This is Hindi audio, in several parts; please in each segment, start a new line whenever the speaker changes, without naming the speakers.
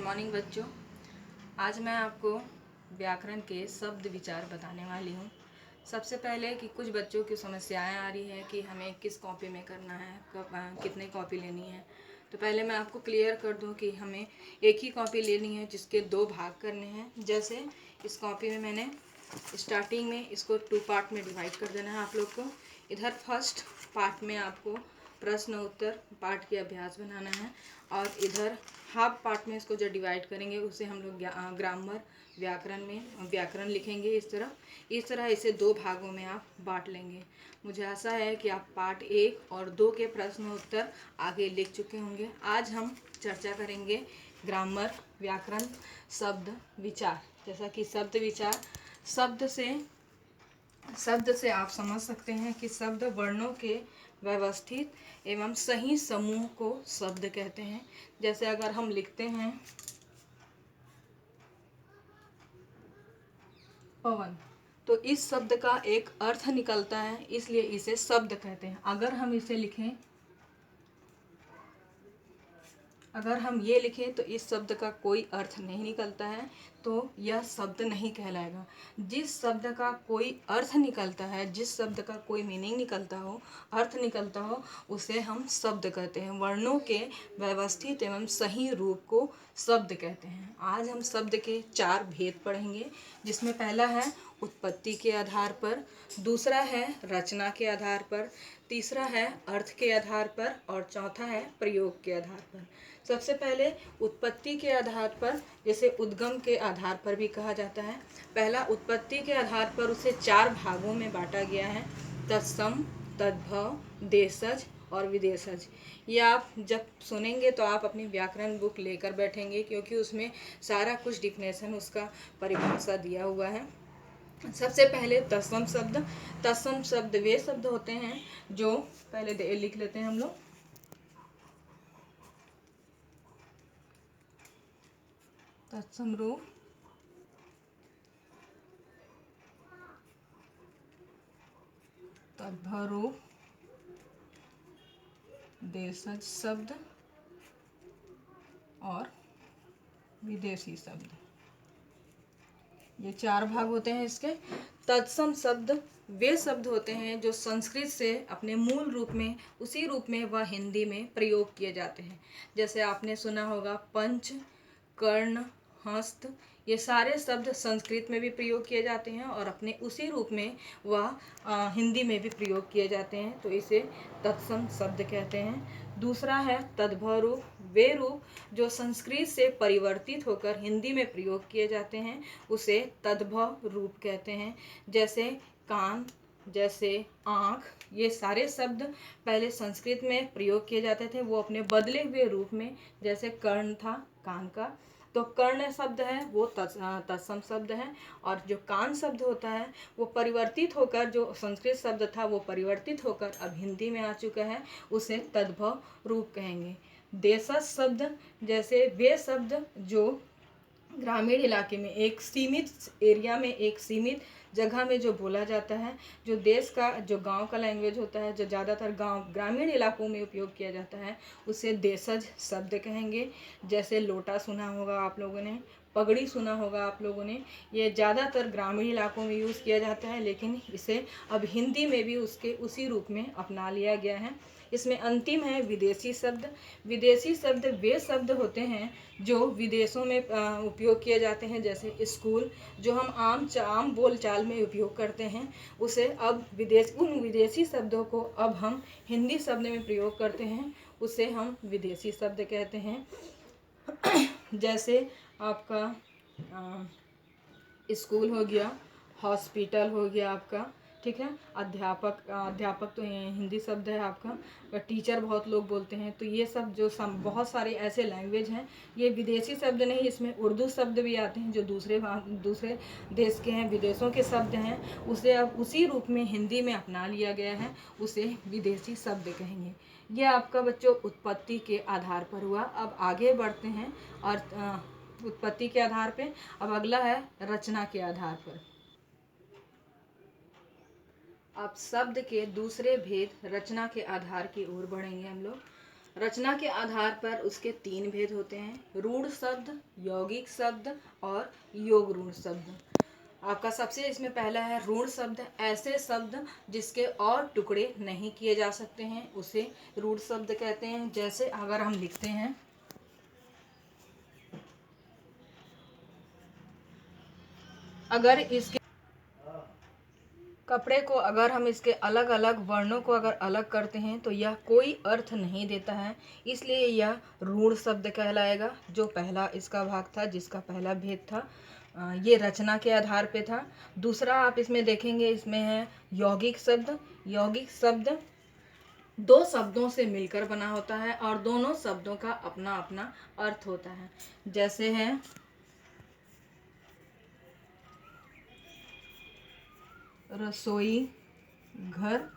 मॉर्निंग बच्चों। आज मैं आपको व्याकरण के शब्द विचार बताने वाली हूँ। सबसे पहले कि कुछ बच्चों की समस्याएं आ रही है कि हमें किस कॉपी में करना है, कब कितने कॉपी लेनी है। तो पहले मैं आपको क्लियर कर दूं कि हमें एक ही कॉपी लेनी है जिसके 2 भाग करने हैं। जैसे इस कॉपी में मैंने स्टार्टिंग में इसको 2 पार्ट में डिवाइड कर देना है आप लोग को। इधर फर्स्ट पार्ट में आपको प्रश्न उत्तर पाठ के अभ्यास बनाना है और इधर हाफ पार्ट में इसको जो डिवाइड करेंगे उसे हम लोग ग्रामर व्याकरण लिखेंगे। इस तरह इसे 2 भागों में आप बांट लेंगे। मुझे आशा है कि आप पार्ट 1 और 2 के प्रश्न उत्तर आगे लिख चुके होंगे। आज हम चर्चा करेंगे ग्रामर व्याकरण शब्द विचार। जैसा कि शब्द विचार शब्द से आप समझ सकते हैं कि शब्द वर्णों के व्यवस्थित एवं सही समूह को शब्द कहते हैं। जैसे अगर हम लिखते हैं पवन, तो इस शब्द का एक अर्थ निकलता है, इसलिए इसे शब्द कहते हैं। अगर हम ये लिखें तो इस शब्द का कोई अर्थ नहीं निकलता है, तो यह शब्द नहीं कहलाएगा। जिस शब्द का कोई अर्थ निकलता है, जिस शब्द का कोई मीनिंग निकलता हो, अर्थ निकलता हो, उसे हम शब्द कहते हैं। वर्णों के व्यवस्थित एवं सही रूप को शब्द कहते हैं। आज हम शब्द के 4 भेद पढ़ेंगे, जिसमें पहला है उत्पत्ति के आधार पर, दूसरा है रचना के आधार पर, तीसरा है अर्थ के आधार पर और चौथा है प्रयोग के आधार पर। सबसे पहले उत्पत्ति के आधार पर, जैसे उद्गम के आधार पर भी कहा जाता है। पहला उत्पत्ति के आधार पर उसे 4 भागों में बांटा गया है: तत्सम, तद्भव, देशज और विदेशज। ये आप जब सुनेंगे तो आप अपनी व्याकरण बुक लेकर बैठेंगे, क्योंकि उसमें सारा कुछ डिफिनेशन, उसका परिभाषा दिया हुआ है। सबसे पहले तत्सम शब्द वे शब्द होते हैं जो पहले लिख लेते हैं हम लोग। तत्सम रूप, तद्भव रूप, देशज शब्द और विदेशी शब्द। ये 4 भाग होते हैं इसके। तत्सम शब्द वे शब्द होते हैं जो संस्कृत से अपने मूल रूप में, उसी रूप में व हिंदी में प्रयोग किए जाते हैं। जैसे आपने सुना होगा पंच, कर्ण, हस्त, ये सारे शब्द संस्कृत में भी प्रयोग किए जाते हैं और अपने उसी रूप में वह हिंदी में भी प्रयोग किए जाते हैं, तो इसे तत्सम शब्द कहते हैं। दूसरा है तद्भव रूप, वे रूप जो संस्कृत से परिवर्तित होकर हिंदी में प्रयोग किए जाते हैं, उसे तद्भव रूप कहते हैं। जैसे कान, जैसे आँख, ये सारे शब्द पहले संस्कृत में प्रयोग किए जाते थे, वो अपने बदले हुए रूप में, जैसे कर्ण था कान का, तो कर्ण शब्द है वो तत्सम शब्द है। और जो कान शब्द होता है वो परिवर्तित होकर, जो संस्कृत शब्द था वो परिवर्तित होकर अब हिंदी में आ चुका है, उसे तद्भव रूप कहेंगे। देशज शब्द, जैसे वे शब्द जो ग्रामीण इलाके में, एक सीमित एरिया में, एक सीमित जगह में जो बोला जाता है, जो देश का, जो गांव का लैंग्वेज होता है, जो ज़्यादातर ग्रामीण इलाकों में उपयोग किया जाता है, उसे देशज शब्द कहेंगे। जैसे लोटा सुना होगा आप लोगों ने, पगड़ी सुना होगा आप लोगों ने, ये ज़्यादातर ग्रामीण इलाकों में यूज़ किया जाता है, लेकिन इसे अब हिंदी में भी उसके उसी रूप में अपना लिया गया है। इसमें अंतिम है विदेशी शब्द। विदेशी शब्द वे शब्द होते हैं जो विदेशों में उपयोग किए जाते हैं। जैसे स्कूल, जो हम आम बोलचाल में उपयोग करते हैं, उसे अब उन विदेशी शब्दों को अब हम हिंदी शब्द में प्रयोग करते हैं, उसे हम विदेशी शब्द कहते हैं। जैसे आपका स्कूल हो गया, हॉस्पिटल हो गया आपका, ठीक है। अध्यापक तो हिंदी शब्द है आपका। टीचर बहुत लोग बोलते हैं, तो ये सब जो बहुत सारे ऐसे लैंग्वेज हैं, ये विदेशी शब्द नहीं, इसमें उर्दू शब्द भी आते हैं जो दूसरे देश के हैं, विदेशों के शब्द हैं, उसे अब उसी रूप में हिंदी में अपना लिया गया है, उसे विदेशी शब्द कहेंगे। ये आपका बच्चों उत्पत्ति के आधार पर हुआ। अब आगे बढ़ते हैं और उत्पत्ति के आधार पे, अब अगला है रचना के आधार पर। अब शब्द के दूसरे भेद रचना के आधार की ओर बढ़ेंगे हम लोग। रचना के आधार पर उसके 3 भेद होते हैं, रूढ़ शब्द, यौगिक शब्द और योग रूढ़ शब्द। आपका सबसे इसमें पहला है रूढ़ शब्द। ऐसे शब्द जिसके और टुकड़े नहीं किए जा सकते हैं उसे रूढ़ शब्द कहते हैं। जैसे अगर हम लिखते हैं, अगर इसके कपड़े को अगर हम इसके अलग अलग वर्णों को अगर अलग करते हैं तो यह कोई अर्थ नहीं देता है, इसलिए यह रूढ़ शब्द कहलाएगा। जो पहला इसका भाग था, जिसका पहला भेद था, ये रचना के आधार पे था। दूसरा आप इसमें देखेंगे, इसमें है यौगिक शब्द। यौगिक शब्द 2 शब्दों से मिलकर बना होता है और दोनों शब्दों का अपना अपना अर्थ होता है। जैसे है रसोई घर।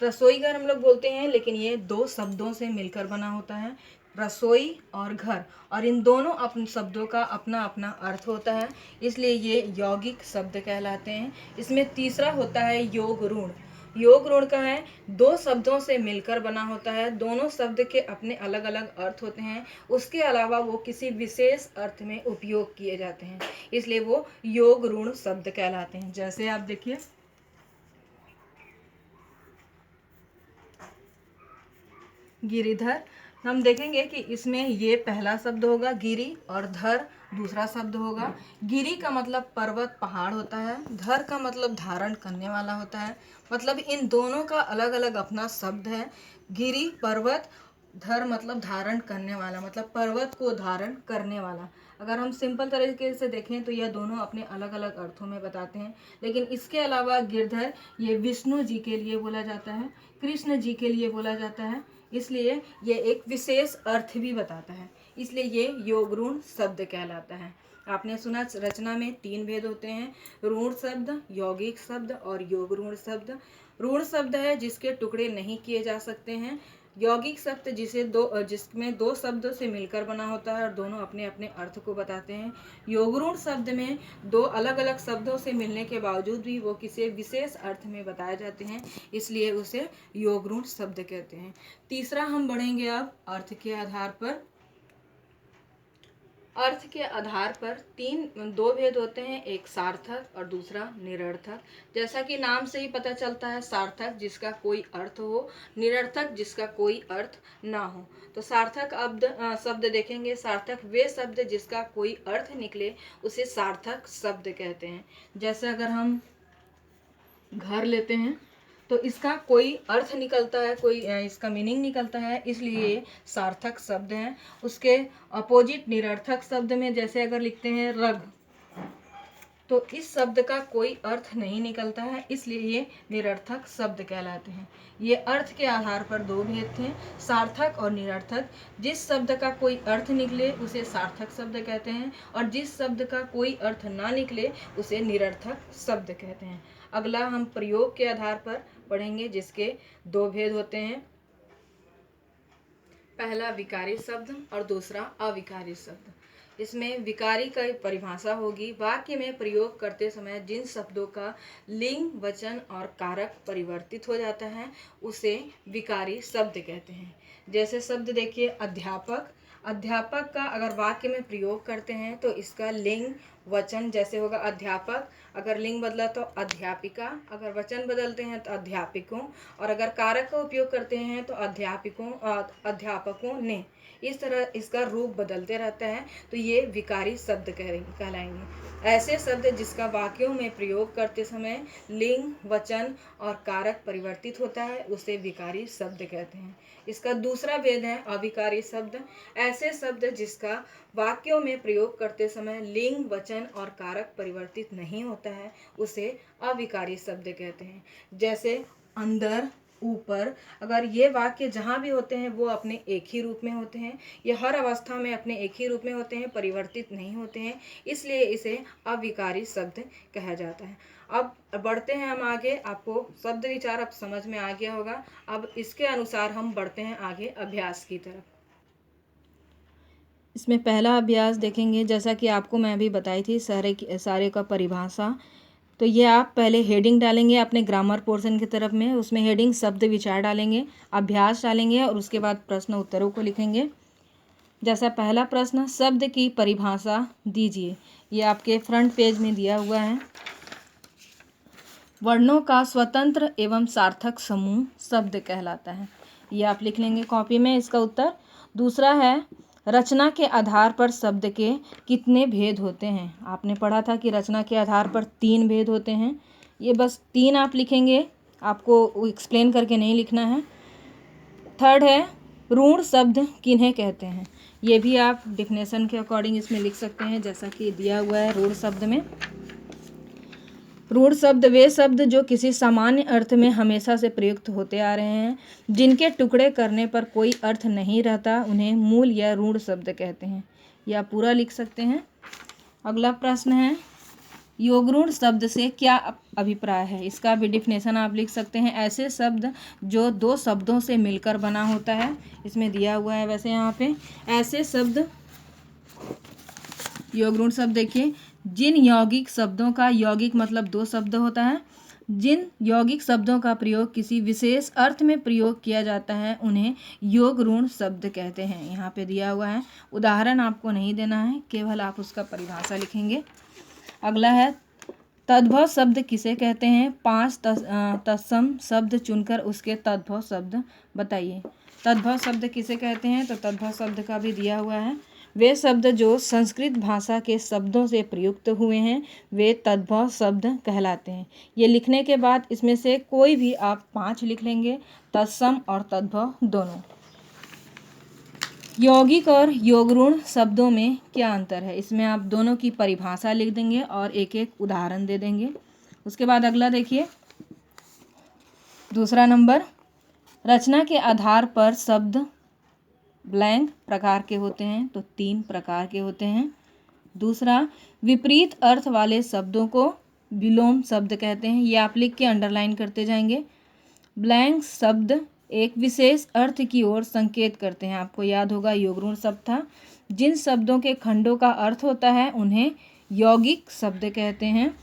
रसोई घर हम लोग बोलते हैं, लेकिन ये 2 शब्दों से मिलकर बना होता है, रसोई और घर, और इन दोनों अपने शब्दों का अपना अपना अर्थ होता है, इसलिए ये यौगिक शब्द कहलाते हैं। इसमें तीसरा होता है योग ऋण। योग ऋण का है 2 शब्दों से मिलकर बना होता है, दोनों शब्द के अपने अलग अलग अर्थ होते हैं, उसके अलावा वो किसी विशेष अर्थ में उपयोग किए जाते हैं, इसलिए वो योग ऋण शब्द कहलाते हैं। जैसे आप देखिए, गिरिधर, हम देखेंगे कि इसमें ये पहला शब्द होगा गिरि, और धर दूसरा शब्द होगा। गिरि का मतलब पर्वत पहाड़ होता है, धर का मतलब धारण करने वाला होता है। मतलब इन दोनों का अलग अलग अपना शब्द है। गिरि पर्वत, धर मतलब धारण करने वाला, मतलब पर्वत को धारण करने वाला। अगर हम सिंपल तरीके से देखें तो यह दोनों अपने अलग अलग अर्थों में बताते हैं। लेकिन इसके अलावा गिरधर ये विष्णु जी के लिए बोला जाता है, कृष्ण जी के लिए बोला जाता है, इसलिए ये एक विशेष अर्थ भी बताता है, इसलिए ये योग ऋण शब्द कहलाता है। आपने सुना रचना में 3 भेद होते हैं, ऋण शब्द, यौगिक शब्द और योग ऋण शब्द। ऋण शब्द है जिसके टुकड़े नहीं किए जा सकते हैं। यौगिक शब्द जिसमें 2 शब्दों से मिलकर बना होता है और दोनों अपने अपने अर्थ को बताते हैं। योग ऋण शब्द में 2 अलग अलग शब्दों से मिलने के बावजूद भी वो किसी विशेष अर्थ में बताए जाते हैं, इसलिए उसे योग ऋण शब्द कहते हैं। तीसरा हम बढ़ेंगे अब अर्थ के आधार पर। अर्थ के आधार पर 2 भेद होते हैं, एक सार्थक और दूसरा निरर्थक। जैसा कि नाम से ही पता चलता है, सार्थक जिसका कोई अर्थ हो, निरर्थक जिसका कोई अर्थ ना हो। तो सार्थक शब्द देखेंगे, सार्थक वे शब्द जिसका कोई अर्थ निकले उसे सार्थक शब्द कहते हैं। जैसे अगर हम घर लेते हैं तो इसका कोई अर्थ निकलता है, कोई इसका मीनिंग निकलता है, इसलिए ये सार्थक शब्द है। उसके अपोजिट निरर्थक शब्द में जैसे अगर लिखते हैं रग, तो इस शब्द का कोई अर्थ नहीं निकलता है, इसलिए ये निरर्थक शब्द कहलाते हैं। ये अर्थ के आधार पर 2 भेद थे, सार्थक और निरर्थक। जिस शब्द का कोई अर्थ निकले उसे सार्थक शब्द कहते हैं, और जिस शब्द का कोई अर्थ ना निकले उसे निरर्थक शब्द कहते हैं। अगला हम प्रयोग के आधार पर पढ़ेंगे, जिसके 2 भेद होते हैं, पहला विकारी शब्द और दूसरा अविकारी शब्द। इसमें विकारी का परिभाषा होगी, वाक्य में प्रयोग करते समय जिन शब्दों का लिंग, वचन और कारक परिवर्तित हो जाता है उसे विकारी शब्द कहते हैं। जैसे शब्द देखिए अध्यापक। अध्यापक का अगर वाक्य में प्रयोग करते हैं तो इसका लिंग वचन जैसे होगा अध्यापक, अगर लिंग बदला तो अध्यापिका, अगर वचन बदलते हैं तो अध्यापिकों, और अगर कारक का उपयोग करते हैं तो अध्यापकों ने। इस तरह इसका रूप बदलते रहता है, तो ये विकारी शब्द कहलाएंगे। ऐसे शब्द जिसका वाक्यों में प्रयोग करते समय लिंग, वचन और कारक परिवर्तित होता है उसे विकारी शब्द कहते हैं। इसका दूसरा भेद है अविकारी शब्द। ऐसे शब्द जिसका वाक्यों में प्रयोग करते समय लिंग, वचन और कारक परिवर्तित नहीं होता है उसे अविकारी शब्द कहते हैं। जैसे अंदर, ऊपर, अगर ये वाक्य जहाँ भी होते हैं वो अपने एक ही रूप में होते हैं, ये हर अवस्था में अपने एक ही रूप में होते हैं, परिवर्तित नहीं होते हैं, इसलिए इसे अविकारी शब्द कहा जाता है। अब बढ़ते हैं हम आगे, आपको शब्द विचार अब समझ में आ गया होगा। अब इसके अनुसार हम बढ़ते हैं आगे अभ्यास की तरफ। इसमें पहला अभ्यास देखेंगे, जैसा कि आपको मैं अभी बताई थी सारे का परिभाषा। तो ये आप पहले हेडिंग डालेंगे अपने ग्रामर पोर्शन की तरफ में, उसमें हेडिंग शब्द विचार डालेंगे, अभ्यास डालेंगे और उसके बाद प्रश्न उत्तरों को लिखेंगे। जैसा पहला प्रश्न, शब्द की परिभाषा दीजिए। ये आपके फ्रंट पेज में दिया हुआ है। वर्णों का स्वतंत्र एवं सार्थक समूह शब्द कहलाता है। ये आप लिख लेंगे कॉपी में इसका उत्तर। दूसरा है, रचना के आधार पर शब्द के कितने भेद होते हैं। आपने पढ़ा था कि रचना के आधार पर 3 भेद होते हैं। ये बस 3 आप लिखेंगे, आपको एक्सप्लेन करके नहीं लिखना है। थर्ड है, ऋण शब्द किन्हें कहते हैं। ये भी आप डिफिनेशन के अकॉर्डिंग इसमें लिख सकते हैं, जैसा कि दिया हुआ है ऋण शब्द में। ऋण शब्द वे शब्द जो किसी सामान्य अर्थ में हमेशा से प्रयुक्त होते आ रहे हैं, जिनके टुकड़े करने पर कोई अर्थ नहीं रहता, उन्हें मूल या ऋण शब्द कहते हैं। यह आप पूरा लिख सकते हैं। अगला प्रश्न है, योगऋण शब्द से क्या अभिप्राय है। इसका भी डिफिनेशन आप लिख सकते हैं। ऐसे शब्द जो 2 शब्दों से मिलकर बना होता है, इसमें दिया हुआ है वैसे यहाँ पे। ऐसे शब्द, योगऋण शब्द देखिए, जिन यौगिक शब्दों का, यौगिक मतलब 2 शब्द होता है, जिन यौगिक शब्दों का प्रयोग किसी विशेष अर्थ में प्रयोग किया जाता है, उन्हें योगऋण शब्द कहते हैं। यहाँ पे दिया हुआ है, उदाहरण आपको नहीं देना है, केवल आप उसका परिभाषा लिखेंगे। अगला है, तद्भव शब्द किसे कहते हैं। 5 तत्सम शब्द चुनकर उसके तद्भव शब्द बताइए। तद्भव शब्द किसे कहते हैं, तो तद्भव शब्द का भी दिया हुआ है। वे शब्द जो संस्कृत भाषा के शब्दों से प्रयुक्त हुए हैं, वे तद्भव शब्द कहलाते हैं। ये लिखने के बाद इसमें से कोई भी आप 5 लिख लेंगे, तत्सम और तद्भव दोनों। यौगिक और योगऋण शब्दों में क्या अंतर है, इसमें आप दोनों की परिभाषा लिख देंगे और एक एक उदाहरण दे देंगे। उसके बाद अगला देखिए, दूसरा नंबर, रचना के आधार पर शब्द ब्लैंक प्रकार के होते हैं, तो 3 प्रकार के होते हैं। दूसरा, विपरीत अर्थ वाले शब्दों को विलोम शब्द कहते हैं। ये आप लिख के अंडरलाइन करते जाएंगे। ब्लैंक शब्द एक विशेष अर्थ की ओर संकेत करते हैं। आपको याद होगा योगऋण शब्द था। जिन शब्दों के खंडों का अर्थ होता है, उन्हें यौगिक शब्द कहते हैं।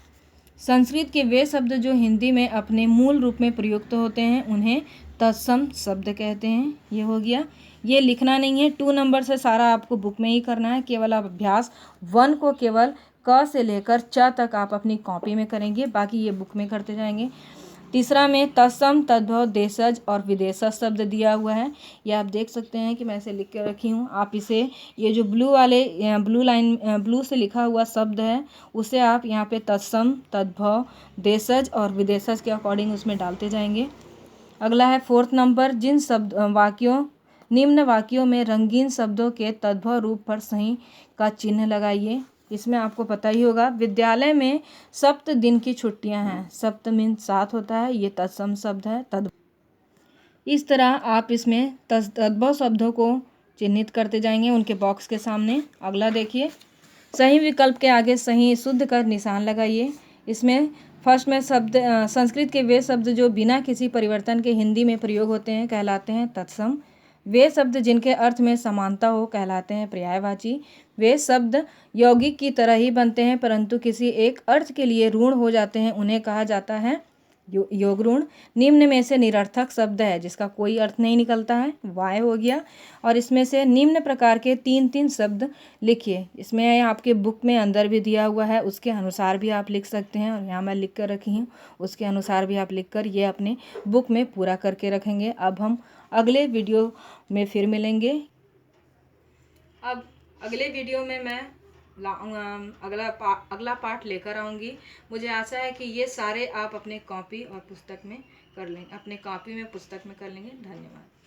संस्कृत के वे शब्द जो हिंदी में अपने मूल रूप में प्रयुक्त होते हैं, उन्हें तत्सम शब्द कहते हैं। ये हो गया। ये लिखना नहीं है, 2 नंबर से सारा आपको बुक में ही करना है। केवल आप अभ्यास 1 को केवल क से लेकर च तक आप अपनी कॉपी में करेंगे, बाकी ये बुक में करते जाएंगे। तीसरा में तत्सम, तद्भव, देशज और विदेशज शब्द दिया हुआ है। ये आप देख सकते हैं कि मैं इसे लिख के रखी हूँ। आप इसे, ये जो ब्लू लाइन ब्लू से लिखा हुआ शब्द है, उसे आप यहाँ पे तत्सम, तद्भव, देशज और विदेशज के अकॉर्डिंग उसमें डालते जाएंगे। अगला है 4th नंबर, जिन निम्न वाक्यों में रंगीन शब्दों के तद्भव रूप पर सही का चिन्ह लगाइए। इसमें आपको पता ही होगा, विद्यालय में सप्त दिन की छुट्टियां हैं। सप्त मीन 7 होता है, ये तत्सम शब्द है। इस तरह आप इसमें तद्भव शब्दों को चिन्हित करते जाएंगे उनके बॉक्स के सामने। अगला देखिए, सही विकल्प के आगे सही शुद्ध कर निशान लगाइए। इसमें फर्स्ट में शब्द, संस्कृत के वे शब्द जो बिना किसी परिवर्तन के हिंदी में प्रयोग होते हैं, कहलाते हैं तत्सम। वे शब्द जिनके अर्थ में समानता हो, कहलाते हैं पर्यायवाची। वे शब्द यौगिक की तरह ही बनते हैं, परंतु किसी एक अर्थ के लिए ऋण हो जाते हैं, उन्हें कहा जाता है योगऋण। निम्न में से निरर्थक शब्द है जिसका कोई अर्थ नहीं निकलता है, वाय हो गया। और इसमें से निम्न प्रकार के 3-3 शब्द लिखिए। इसमें आपके बुक में अंदर भी दिया हुआ है, उसके अनुसार भी आप लिख सकते हैं, और यहाँ मैं लिख कर रखी हूँ, उसके अनुसार भी आप लिख कर ये अपने बुक में पूरा करके रखेंगे। अब हम अगले वीडियो में फिर मिलेंगे। अब अगले वीडियो में मैं अगला पार्ट लेकर आऊँगी। मुझे आशा है कि ये सारे आप अपने कॉपी और पुस्तक में कर लेंगे, अपने कॉपी में पुस्तक में कर लेंगे। धन्यवाद।